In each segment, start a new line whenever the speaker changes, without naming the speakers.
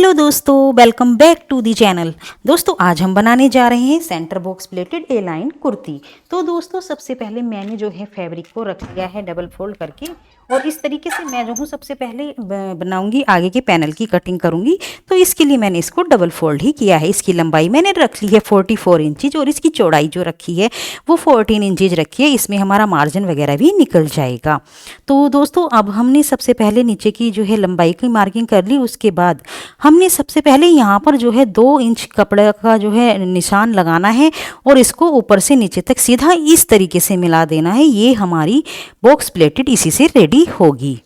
Hello दोस्तों, welcome back to the channel. दोस्तों आज हम बनाने जा रहे हैं centre box pleated A line kurti. तो दोस्तों सबसे पहले मैंने जो है फैब्रिक को रख लिया है डबल फोल्ड करके, और इस तरीके से मैं जो हूँ सबसे पहले बनाऊंगी आगे के पैनल की कटिंग करूंगी। तो इसके लिए मैंने इसको डबल फोल्ड ही किया है। इसकी लंबाई मैंने रख ली है 44 इंचज और इसकी चौड़ाई जो रखी है वो 14 इंचज रखी है। इसमें हमारा मार्जिन वगैरह भी निकल जाएगा। तो दोस्तों अब हमने सबसे पहले नीचे की जो है लंबाई की मार्किंग कर ली। उसके बाद हमने सबसे पहले यहाँ पर जो है 2 इंच कपड़े का जो है निशान लगाना है और इसको ऊपर से नीचे तक सीधा इस तरीके से मिला देना है। ये हमारी बॉक्स प्लेटेड इसी से रेडी होगी।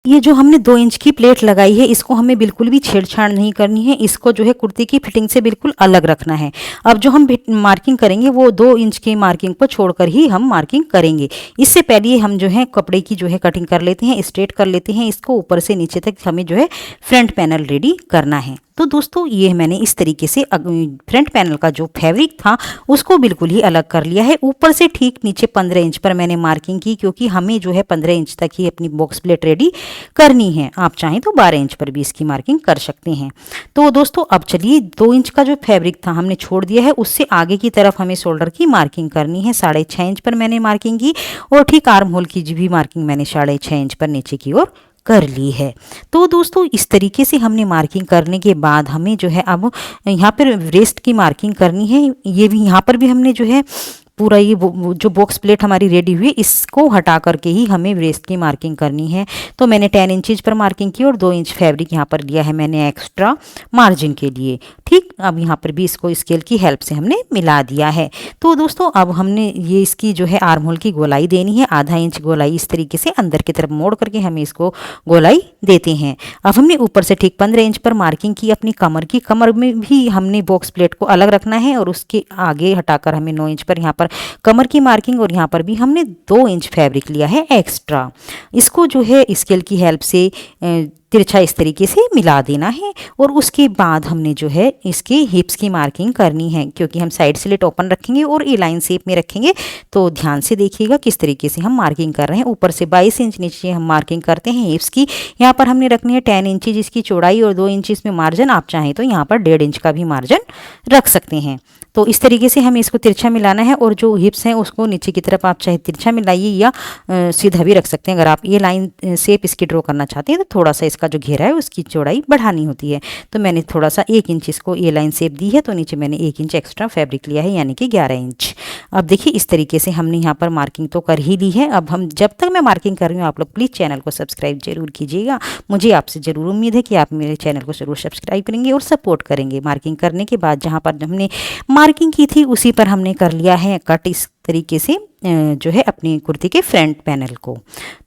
ये जो हमने 2 इंच की प्लेट लगाई है इसको हमें बिल्कुल भी छेड़छाड़ नहीं करनी है। इसको जो है कुर्ती की फिटिंग से बिल्कुल अलग रखना है। अब जो हम मार्किंग करेंगे वो 2 इंच की मार्किंग को छोड़कर ही हम मार्किंग करेंगे। इससे पहले हम जो है कपड़े की जो है कटिंग कर लेते हैं, स्ट्रेट कर लेते हैं। इसको ऊपर से नीचे तक हमें जो है फ्रंट पैनल रेडी करना है। तो दोस्तों ये मैंने इस तरीके से फ्रंट पैनल का जो फैब्रिक था उसको बिल्कुल ही अलग कर लिया है। ऊपर से ठीक नीचे 15 इंच पर मैंने मार्किंग की, क्योंकि हमें जो है 15 इंच तक ही अपनी बॉक्स प्लेट रेडी करनी है। आप चाहें तो 12 इंच पर भी इसकी मार्किंग कर सकते हैं। तो दोस्तों अब चलिए 2 इंच का जो फैब्रिक था हमने छोड़ दिया है, उससे आगे की तरफ हमें शोल्डर की मार्किंग करनी है। 6.5 इंच पर मैंने मार्किंग की और ठीक आर्म होल की भी मार्किंग मैंने 6.5 इंच पर नीचे की ओर कर ली है। तो दोस्तों इस तरीके से हमने मार्किंग करने के बाद हमें जो है अब यहाँ पर वेस्ट की मार्किंग करनी है। ये भी यहाँ पर भी हमने जो है पूरा ये जो बॉक्स प्लेट हमारी रेडी हुई इसको हटा करके ही हमें वेस्ट की मार्किंग करनी है। तो मैंने 10 इंचज पर मार्किंग की और 2 इंच फैब्रिक यहाँ पर लिया है मैंने एक्स्ट्रा मार्जिन के लिए। ठीक, अब यहाँ पर भी इसको स्केल की हेल्प से हमने मिला दिया है। तो दोस्तों अब हमने ये इसकी जो है आर्म होल की गोलाई देनी है। आधा इंच गोलाई इस तरीके से अंदर की तरफ मोड़ करके हमें इसको गोलाई देते हैं। अब हमने ऊपर से ठीक 15 इंच पर मार्किंग की अपनी कमर की। कमर में भी हमने बॉक्स प्लेट को अलग रखना है और उसके आगे हटाकर हमें 9 इंच पर यहाँ पर कमर की मार्किंग, और यहाँ पर भी हमने 2 इंच फैब्रिक लिया है एक्स्ट्रा। इसको जो है स्केल की हेल्प से तिरछा इस तरीके से मिला देना है। और उसके बाद हमने जो है इसके हिप्स की मार्किंग करनी है, क्योंकि हम साइड स्लिट ओपन रखेंगे और ए लाइन शेप में रखेंगे। तो ध्यान से देखिएगा किस तरीके से हम मार्किंग कर रहे हैं। ऊपर से 22 इंच नीचे हम मार्किंग करते हैं हिप्स की। यहाँ पर हमने रखनी है 10 इंच इसकी चौड़ाई और 2 इंच इसमें मार्जिन। आप चाहें तो यहाँ पर 1.5 इंच का भी मार्जिन रख सकते हैं। तो इस तरीके से हमें इसको तिरछा मिलाना है, और जो हिप्स हैं उसको नीचे की तरफ आप चाहे तिरछा मिलाइए या सीधा भी रख सकते हैं। अगर आप ये लाइन शेप इसकी ड्रॉ करना चाहते हैं तो थोड़ा सा इसका जो घेरा है उसकी चौड़ाई बढ़ानी होती है। तो मैंने थोड़ा सा 1 इंच इसको ये लाइन शेप दी है, तो नीचे मैंने 1 इंच एक्स्ट्रा फैब्रिक लिया है, यानी कि 11 इंच। अब देखिए इस तरीके से हमने यहाँ पर मार्किंग तो कर ही ली है। अब हम जब तक मैं मार्किंग कर रही हूँ आप लोग प्लीज़ चैनल को सब्सक्राइब जरूर कीजिएगा। मुझे आपसे ज़रूर उम्मीद है कि आप मेरे चैनल को ज़रूर सब्सक्राइब करेंगे और सपोर्ट करेंगे। मार्किंग करने के बाद जहाँ पर हमने मार्किंग की थी उसी पर हमने कर लिया है कट इस तरीके से जो है अपनी कुर्ती के फ्रंट पैनल को।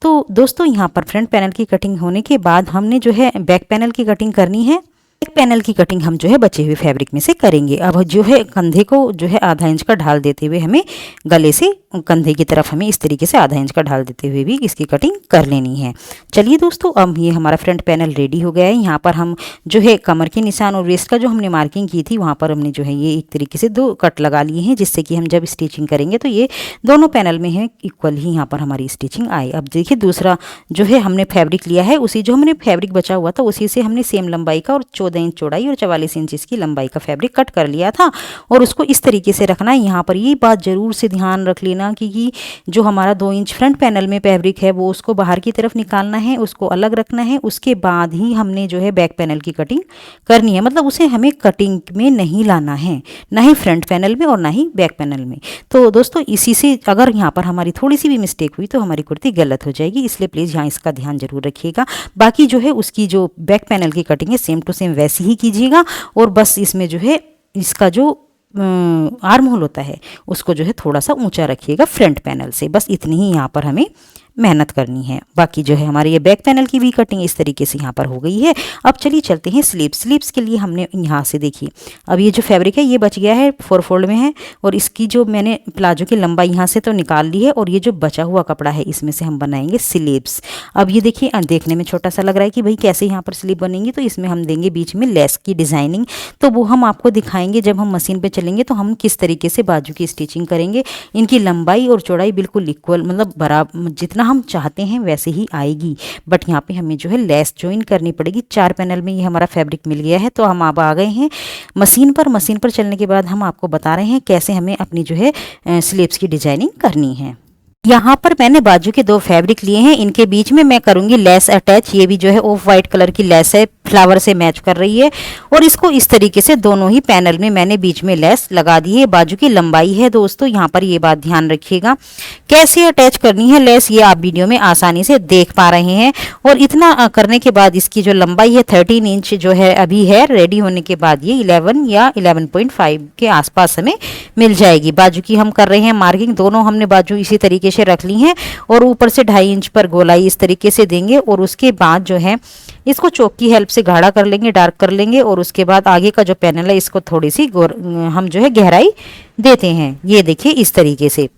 तो दोस्तों यहाँ पर फ्रंट पैनल की कटिंग होने के बाद हमने जो है बैक पैनल की कटिंग करनी है। बैक पैनल की कटिंग हम जो है बचे हुए फैब्रिक में से करेंगे। अब जो है कंधे को जो है आधा इंच का ढाल देते हुए हमें गले से कंधे की तरफ हमें इस तरीके से आधा इंच का ढाल देते हुए भी इसकी कटिंग कर लेनी है। चलिए दोस्तों अब ये हमारा फ्रंट पैनल रेडी हो गया है। यहाँ पर हम जो है कमर के निशान और वेस्ट का जो हमने मार्किंग की थी वहाँ पर हमने जो है ये एक तरीके से 2 कट लगा लिए हैं, जिससे कि हम जब स्टिचिंग करेंगे तो ये दोनों पैनल में है इक्वल ही यहाँ पर हमारी स्टिचिंग आए। अब देखिए दूसरा जो है हमने फैब्रिक लिया है, उसी जो हमने फैब्रिक बचा हुआ था उसी से हमने सेम लंबाई का और 14 इंच चौड़ाई और 44 इंच इसकी लंबाई का फैब्रिक कट कर लिया था, और उसको इस तरीके से रखना है। यहाँ पर ये बात ज़रूर से ध्यान रख लेना कि जो हमारा 2 इंच फ्रंट पैनल में फैब्रिक है वो उसको बाहर की तरफ निकालना है, उसको अलग रखना है। उसके बाद ही हमने जो है बैक पैनल की कटिंग करनी है, मतलब उसे हमें कटिंग में नहीं लाना है, ना ही फ्रंट पैनल में और ना ही बैक पैनल में। तो दोस्तों इसी से अगर यहाँ पर हमारी थोड़ी सी भी मिस्टेक हुई तो हमारी कुर्ती गलत हो जाएगी, इसलिए प्लीज़ यहाँ इसका ध्यान जरूर रखिएगा। बाकी जो है उसकी जो बैक पैनल की कटिंग है सेम टू सेम वैसी ही कीजिएगा, और बस इसमें जो है इसका जो आर्म होल होता है उसको जो है थोड़ा सा ऊंचा रखिएगा फ्रंट पैनल से। बस इतनी ही यहाँ पर हमें मेहनत करनी है। बाकी जो है हमारी ये बैक पैनल की भी कटिंग इस तरीके से यहाँ पर हो गई है। अब चलिए चलते हैं स्लीव्स के लिए हमने यहाँ से देखिए अब ये जो फैब्रिक है ये बच गया है 4 फोल्ड में है, और इसकी जो मैंने प्लाजो की लंबाई यहाँ से तो निकाल ली है, और ये जो बचा हुआ कपड़ा है इसमें से हम बनाएंगे स्लीव्स। अब ये देखिए देखने में छोटा सा लग रहा है कि भाई कैसे यहाँ पर स्लीव बनेंगी, तो इसमें हम देंगे बीच में लेस की डिज़ाइनिंग। तो वो हम आपको दिखाएंगे जब हम मशीन पर चलेंगे तो हम किस तरीके से बाजू की स्टिचिंग करेंगे। इनकी लंबाई और चौड़ाई बिल्कुल इक्वल, मतलब बराबर जितना हम चाहते हैं वैसे ही आएगी। बट यहाँ पे हमें जो है लेस ज्वाइन करनी पड़ेगी। 4 पैनल में ये हमारा फैब्रिक मिल गया है। तो हम अब आ गए हैं मशीन पर। मशीन पर चलने के बाद हम आपको बता रहे हैं कैसे हमें अपनी जो है स्लीव्स की डिजाइनिंग करनी है। यहाँ पर मैंने बाजू के 2 फैब्रिक लिए हैं, इनके बीच में मैं करूँगी लेस अटैच। ये भी जो है ऑफ वाइट कलर की लेस है, फ्लावर से मैच कर रही है। और इसको इस तरीके से दोनों ही पैनल में मैंने बीच में लेस लगा दी है। बाजू की लंबाई है दोस्तों, यहाँ पर ये बात ध्यान रखिएगा। कैसे अटैच करनी है लेस ये आप वीडियो में आसानी से देख पा रहे हैं। और इतना करने के बाद इसकी जो लंबाई है 13 इंच जो है अभी है, रेडी होने के बाद ये 11 या 11.5 के आसपास हमें मिल जाएगी। बाजू की हम कर रहे हैं मार्किंग, दोनों हमने बाजू इसी तरीके से रख ली हैं और ऊपर से 2.5 इंच पर गोलाई इस तरीके से देंगे। और उसके बाद जो है इसको चौक की हेल्प से गाढ़ा कर लेंगे, डार्क कर लेंगे। और उसके बाद आगे का जो पैनल है इसको थोड़ी सी हम जो है गहराई देते हैं। ये देखिए इस तरीके से।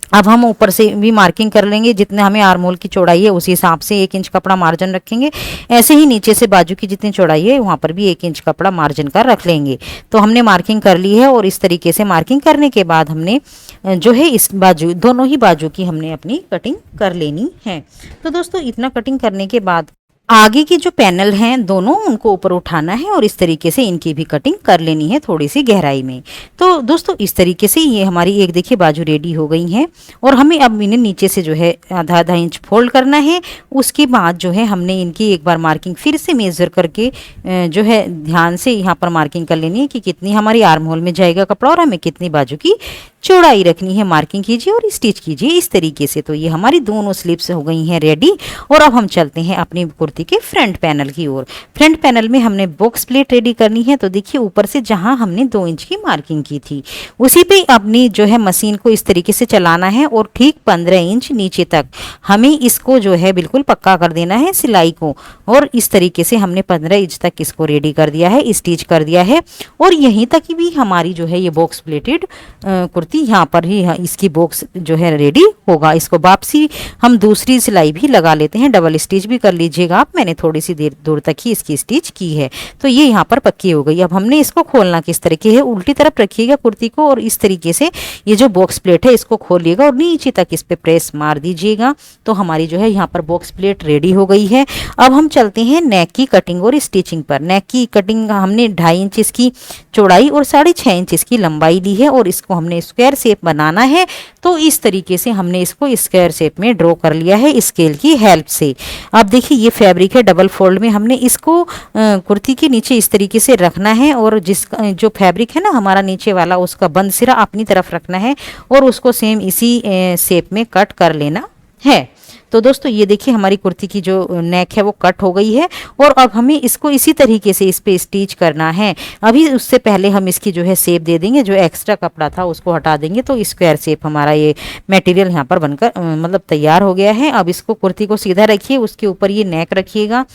अब हम ऊपर से भी मार्किंग कर लेंगे, जितने हमें आर्म होल की चौड़ाई है उसी हिसाब से 1 इंच कपड़ा मार्जिन रखेंगे। ऐसे ही नीचे से बाजू की जितनी चौड़ाई है वहाँ पर भी 1 इंच कपड़ा मार्जिन का रख लेंगे। तो हमने मार्किंग कर ली है और इस तरीके से मार्किंग करने के बाद हमने जो है इस बाजू दोनों ही बाजू की हमने अपनी कटिंग कर लेनी है। तो दोस्तों इतना कटिंग करने के बाद आगे की जो पैनल हैं दोनों उनको ऊपर उठाना है और इस तरीके से इनकी भी कटिंग कर लेनी है थोड़ी सी गहराई में। तो दोस्तों इस तरीके से ये हमारी एक देखिए बाजू रेडी हो गई है। और हमें अब इन्हें नीचे से जो है आधा इंच फोल्ड करना है। उसके बाद जो है हमने इनकी एक बार मार्किंग फिर से मेज़र करके जो है ध्यान से यहाँ पर मार्किंग कर लेनी है कि कितनी हमारी आर्म होल में जाएगा कपड़ा और हमें कितनी बाजू की चौड़ाई रखनी है। मार्किंग कीजिए और स्टिच कीजिए इस तरीके से। तो ये हमारी दोनों स्लीव्स हो गई हैं रेडी। और अब हम चलते हैं अपनी कुर्ती के फ्रंट पैनल की ओर। फ्रंट पैनल में हमने बॉक्स प्लेट रेडी करनी है। तो देखिए ऊपर से जहां हमने 2 इंच की मार्किंग की थी उसी पे अपनी जो है मशीन को इस तरीके से चलाना है और ठीक 15 इंच नीचे तक हमें इसको जो है बिल्कुल पक्का कर देना है सिलाई को। और इस तरीके से हमने 15 इंच तक इसको रेडी कर दिया है, स्टिच कर दिया है। और यहीं तक भी हमारी जो है ये बॉक्स प्लेटेड कुर्ती यहाँ पर ही इसकी बॉक्स जो है रेडी होगा। इसको वापसी हम दूसरी सिलाई भी लगा लेते हैं, डबल स्टिच भी कर लीजिएगा आप। मैंने थोड़ी सी देर दूर तक ही इसकी स्टिच की है। तो ये यहाँ पर पक्की हो गई। अब हमने इसको खोलना किस तरीके है, उल्टी तरफ रखिएगा कुर्ती को और इस तरीके से ये जो बॉक्स प्लेट है इसको खोलिएगा और नीचे तक इस पे प्रेस मार दीजिएगा। तो हमारी जो है यहाँ पर बॉक्स प्लेट रेडी हो गई है। अब हम चलते हैं नेक की कटिंग और स्टिचिंग पर। नेक की कटिंग हमने 2.5 इंच इसकी चौड़ाई और 6.5 इंच इसकी लंबाई ली है और इसको हमने स्क्वायर शेप बनाना है। तो इस तरीके से हमने इसको स्क्वायर शेप में ड्रॉ कर लिया है स्केल की हेल्प से। अब देखिए ये फैब्रिक है डबल फोल्ड में, हमने इसको कुर्ती के नीचे इस तरीके से रखना है और जो फैब्रिक है ना हमारा नीचे वाला उसका बंद सिरा अपनी तरफ रखना है और उसको सेम इसी शेप में कट कर लेना है। तो दोस्तों ये देखिए हमारी कुर्ती की जो नेक है वो कट हो गई है। और अब हमें इसको इसी तरीके से इस पे स्टिच करना है। अभी उससे पहले हम इसकी जो है शेप दे देंगे, जो एक्स्ट्रा कपड़ा था उसको हटा देंगे। तो स्क्वायर शेप हमारा ये मटेरियल यहाँ पर बनकर मतलब तैयार हो गया है। अब इसको कुर्ती को सीधा रखिए, उसके ऊपर ये नेक रखिएगा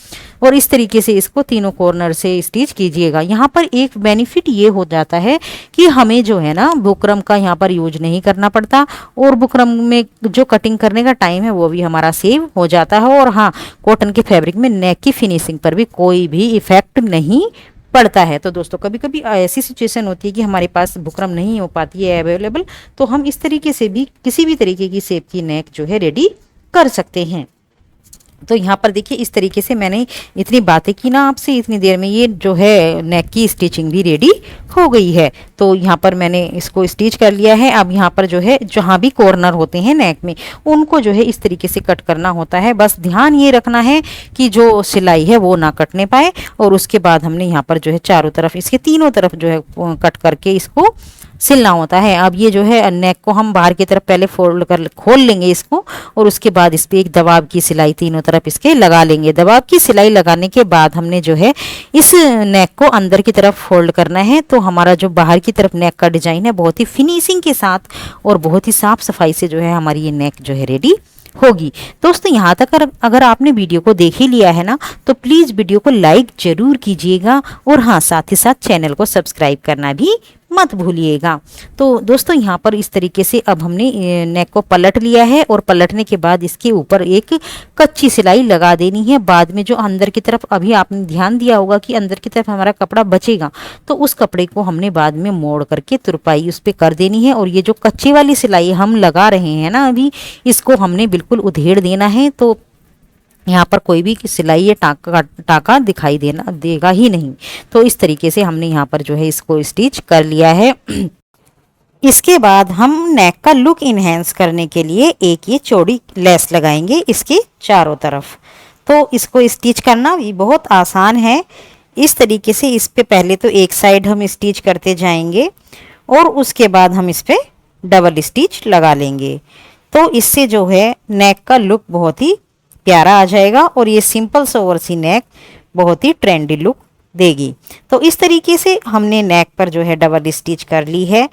और इस तरीके से इसको तीनों कॉर्नर से स्टिच कीजिएगा। यहाँ पर एक बेनिफिट ये हो जाता है कि हमें जो है ना बुकरम का यहाँ पर यूज नहीं करना पड़ता और बुकरम में जो कटिंग करने का टाइम है वो भी हमारा सेव हो जाता है। और हाँ, कॉटन के फैब्रिक में नेक की फिनिशिंग पर भी कोई भी इफेक्ट नहीं पड़ता है। तो दोस्तों कभी कभी ऐसी सिचुएशन होती है कि हमारे पास बुकरम नहीं हो पाती है अवेलेबल, तो हम इस तरीके से भी किसी भी तरीके की शेप की नेक जो है रेडी कर सकते हैं। तो यहाँ पर देखिए इस तरीके से मैंने इतनी बातें की ना आपसे, इतनी देर में ये जो है नेक की स्टिचिंग भी रेडी हो गई है। तो यहाँ पर मैंने इसको स्टिच कर लिया है। अब यहाँ पर जो है जहाँ भी कॉर्नर होते हैं नेक में उनको जो है इस तरीके से कट करना होता है। बस ध्यान ये रखना है कि जो सिलाई है वो ना कटने पाए। और उसके बाद हमने यहाँ पर जो है चारों तरफ इसके तीनों तरफ जो है कट करके इसको सिलना होता है। अब ये जो है नेक को हम बाहर की तरफ पहले फोल्ड कर खोल लेंगे इसको और उसके बाद इस पर एक दबाव की सिलाई तीनों तरफ इसके लगा लेंगे। दबाव की सिलाई लगाने के बाद हमने जो है इस नेक को अंदर की तरफ फोल्ड करना है। तो हमारा जो बाहर की तरफ नेक का डिजाइन है बहुत ही फिनिशिंग के साथ और बहुत ही साफ सफाई से जो है हमारी ये नेक जो है रेडी होगी। दोस्तों यहाँ तक अगर आपने वीडियो को देख ही लिया है ना तो प्लीज़ वीडियो को लाइक जरूर कीजिएगा और हाँ साथ ही साथ चैनल को सब्सक्राइब करना भी मत भूलिएगा। तो दोस्तों यहाँ पर इस तरीके से अब हमने नेक को पलट लिया है और पलटने के बाद इसके ऊपर एक कच्ची सिलाई लगा देनी है। बाद में जो अंदर की तरफ, अभी आपने ध्यान दिया होगा कि अंदर की तरफ हमारा कपड़ा बचेगा, तो उस कपड़े को हमने बाद में मोड़ करके तुरपाई उस पर कर देनी है। और ये जो कच्ची वाली सिलाई हम लगा रहे हैं ना अभी, इसको हमने बिल्कुल उधेड़ देना है। तो यहाँ पर कोई भी सिलाई या टाका दिखाई देगा ही नहीं। तो इस तरीके से हमने यहाँ पर जो है इसको स्टिच कर लिया है। इसके बाद हम नेक का लुक इन्हेंस करने के लिए एक ये चौड़ी लेस लगाएंगे इसके चारों तरफ। तो इसको स्टिच करना भी बहुत आसान है। इस तरीके से इस पे पहले तो एक साइड हम स्टिच करते जाएंगे और उसके बाद हम इस पे डबल स्टिच लगा लेंगे। तो इससे जो है नेक का लुक बहुत ही प्यारा आ जाएगा और ये सिंपल सोवर सी नेक बहुत ही ट्रेंडी लुक देगी। तो इस तरीके से हमने नेक पर जो है डबल स्टिच कर ली है।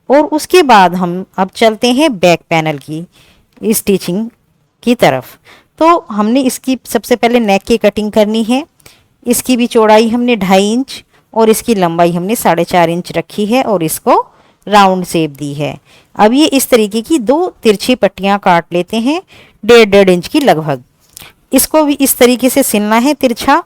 और उसके बाद हम अब चलते हैं बैक पैनल की स्टिचिंग की तरफ। तो हमने इसकी सबसे पहले नेक की कटिंग करनी है। इसकी भी चौड़ाई हमने 2.5 इंच और इसकी लंबाई हमने 4.5 इंच रखी है और इसको राउंड शेप दी है। अब ये इस तरीके की 2 तिरछी पट्टियाँ काट लेते हैं 1.5 इंच की लगभग। इसको भी इस तरीके से सिलना है तिरछा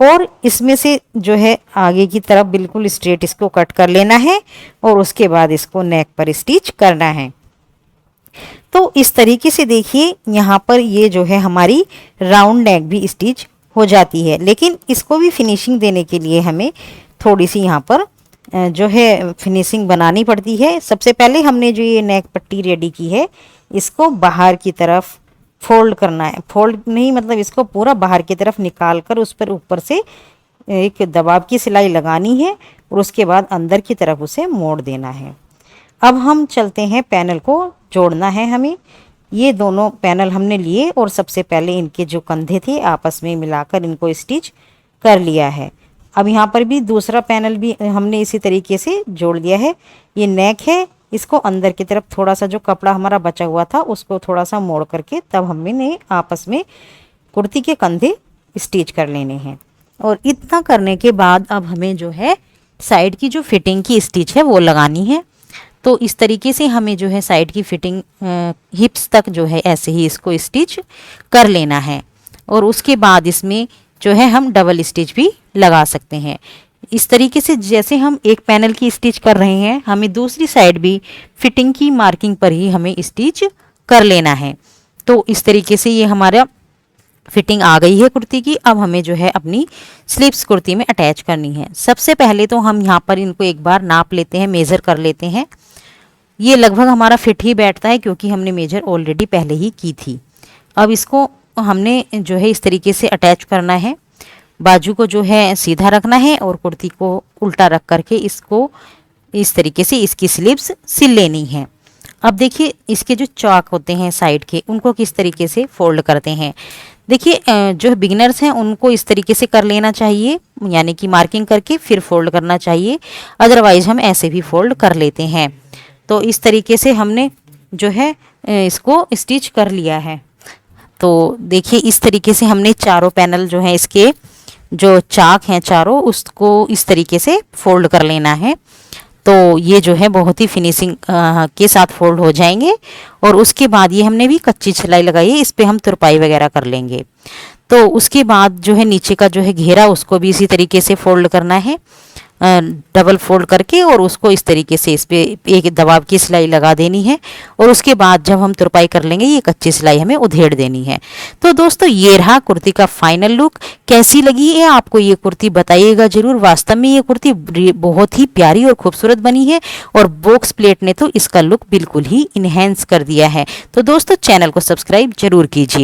और इसमें से जो है आगे की तरफ बिल्कुल स्ट्रेट इसको कट कर लेना है और उसके बाद इसको नेक पर स्टिच करना है। तो इस तरीके से देखिए यहाँ पर ये जो है हमारी राउंड नेक भी स्टिच हो जाती है। लेकिन इसको भी फिनिशिंग देने के लिए हमें थोड़ी सी यहाँ पर जो है फिनिशिंग बनानी पड़ती है। सबसे पहले हमने जो ये नेक पट्टी रेडी की है इसको बाहर की तरफ फोल्ड करना है। फोल्ड नहीं मतलब इसको पूरा बाहर की तरफ निकाल कर उस पर ऊपर से एक दबाव की सिलाई लगानी है और उसके बाद अंदर की तरफ उसे मोड़ देना है। अब हम चलते हैं पैनल को जोड़ना है हमें। ये दोनों पैनल हमने लिए और सबसे पहले इनके जो कंधे थे आपस में मिलाकर इनको स्टिच कर लिया है। अब यहाँ पर भी दूसरा पैनल भी हमने इसी तरीके से जोड़ दिया है। ये नेक है, इसको अंदर की तरफ थोड़ा सा जो कपड़ा हमारा बचा हुआ था उसको थोड़ा सा मोड़ करके तब हमने आपस में कुर्ती के कंधे स्टिच कर लेने हैं। और इतना करने के बाद अब हमें जो है साइड की जो फिटिंग की स्टिच है वो लगानी है। तो इस तरीके से हमें जो है साइड की फिटिंग हिप्स तक जो है ऐसे ही इसको स्टिच कर लेना है। और उसके बाद इसमें जो है हम डबल स्टिच भी लगा सकते हैं। इस तरीके से जैसे हम एक पैनल की स्टिच कर रहे हैं हमें दूसरी साइड भी फिटिंग की मार्किंग पर ही हमें स्टिच कर लेना है। तो इस तरीके से ये हमारा फिटिंग आ गई है कुर्ती की। अब हमें जो है अपनी स्लीव्स कुर्ती में अटैच करनी है। सबसे पहले तो हम यहाँ पर इनको एक बार नाप लेते हैं, मेज़र कर लेते हैं। ये लगभग हमारा फिट ही बैठता है क्योंकि हमने मेजर ऑलरेडी पहले ही की थी। अब इसको हमने जो है इस तरीके से अटैच करना है। बाजू को जो है सीधा रखना है और कुर्ती को उल्टा रख करके इसको इस तरीके से इसकी स्लीव्स सिल लेनी है। अब देखिए इसके जो चौक होते हैं साइड के उनको किस तरीके से फोल्ड करते हैं। देखिए जो बिगिनर्स हैं उनको इस तरीके से कर लेना चाहिए, यानी कि मार्किंग करके फिर फोल्ड करना चाहिए। अदरवाइज हम ऐसे भी फोल्ड कर लेते हैं। तो इस तरीके से हमने जो है इसको स्टिच कर लिया है। तो देखिए इस तरीके से हमने चारों पैनल जो है इसके जो चाक हैं चारों उसको इस तरीके से फोल्ड कर लेना है। तो ये जो है बहुत ही फिनिशिंग के साथ फोल्ड हो जाएंगे। और उसके बाद ये हमने भी कच्ची सिलाई लगाई है, इस पे हम तुरपाई वगैरह कर लेंगे। तो उसके बाद जो है नीचे का जो है घेरा उसको भी इसी तरीके से फोल्ड करना है, डबल फोल्ड करके, और उसको इस तरीके से इस पे एक दबाव की सिलाई लगा देनी है। और उसके बाद जब हम तुरपाई कर लेंगे ये कच्ची सिलाई हमें उधेड़ देनी है। तो दोस्तों ये रहा कुर्ती का फाइनल लुक। कैसी लगी है आपको ये कुर्ती बताइएगा जरूर। वास्तव में ये कुर्ती बहुत ही प्यारी और खूबसूरत बनी है और बॉक्स प्लेट ने तो इसका लुक बिल्कुल ही इन्हेंस कर दिया है। तो दोस्तों चैनल को सब्सक्राइब जरूर कीजिए।